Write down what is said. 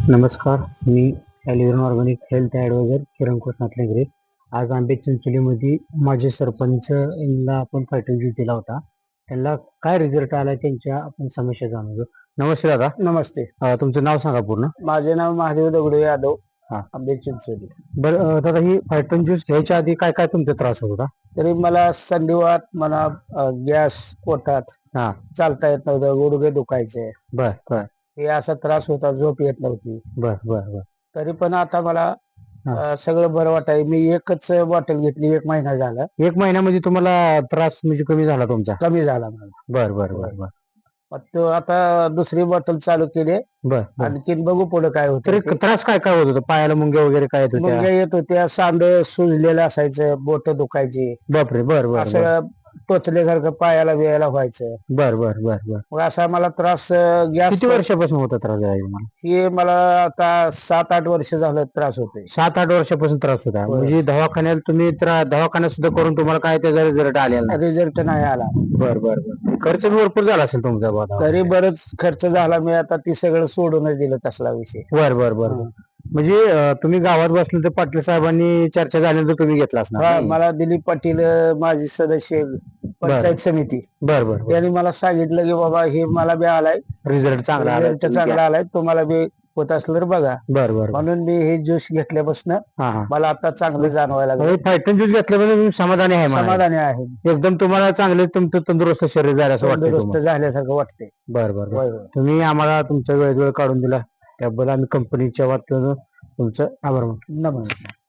नमस्कार, मी ॲलिव्हन organic health adviser किरण कृष्णातले. आज आंबे चिंचोलीमध्ये माझे सरपंच यांना आपण फायटल ज्यूस दिला होता. त्यांना काय रिझल्ट आला त्यांच्या आपण समस्या जाणून घेऊ. नमस्ते दादा. नमस्ते. तुमचं नाव सांगा पूर्ण. माझे नाव महादेव दगडू यादव. हा. आंबे चिंचोली. बरं दादा, ही फायटल ज्यूस घ्यायच्या आधी काय काय तुमचा त्रास होत होता? तरी मला संधिवात म्हणा, गॅस पोटात, हा. चालता येत नव्हतं, गुडघे दुखायचे, बर बर हे असा त्रास होता, झोप येत नव्हती. बर बर बर तरी पण आता मला हा. सगळं बरं वाटाय. मी एकच बॉटल घेतली, 1 महिना झाला, 1 महिन्यामध्ये तुम्हाला त्रास म्हणजे कमी झाला तुमचा? कमी झाला मला. बर बर बर बर मग तो आता दुसरी बॉटल चालू केली. बर बर आणखीन बघू पुढे काय होतं. तरी त्रास काय काय होत होता? पायाला मुंग्या वगैरे काय येत होत्या? मुंग्या येत होत्या, सांध सुजलेलं असायचं, बोट दुखायची, बापरे. बर बर बर असं टोचल्यासारखं पायाला बियाला व्हायचं. बर बर बर बर मग असा मला त्रास गॅस. किती वर्षापासून होता त्रास आहे तुम्हाला? हे मला आता 7-8 वर्ष झालं त्रास होते. 7-8 वर्षापासून त्रास होता. होय. म्हणजे दवाखान्यात तुम्ही दवाखान्यात सुद्धा करून तुम्हाला काय त्याचा रिझल्ट आलेला नाही? रिझल्ट नाही आला. बर बर बर खर्च बी भरपूर झाला असेल तुमचा बाबा? तरी बरंच खर्च झाला. मी आता ती सगळं सोडूनच दिलं तसला विषय. बर बर बर बर. म्हणजे तुम्ही गावात बसले तर पाटील साहेबांनी चर्चा झाल्यानंतर तुम्ही घेतला असणार हा, नाही? मला दिलीप पाटील माजी सदस्य पंचायत समिती, बर बर बर. यांनी मला सांगितलं की बाबा हे मला बी आलाय, रिझल्ट चांगला आला. रिझल्ट चांगला आलाय, तुम्हाला बी होत असलं तर बघा. बर बर बर. म्हणून मी हे ज्यूस घेतल्यापासून हा हा. मला आता चांगलं जाणवायला लागलं. फायटन ज्यूस घेतल्याबद्दल तुम्ही समाधानी आहे म्हणा? समाधानी आहे. एकदम तुम्हाला चांगले तुमचं तंदुरुस्त शरीर झालं असं वाटतं दुरुस्त तुम्हाला? झाल्यासारखं वाटतंय. बर बर बर. होय होय. तुम्ही आम्हाला तुमचा वेळ काढून दिला त्याबद्दल आम्ही कंपनीच्या वतीनं तुमचं आभार मानतो. नमस्कार.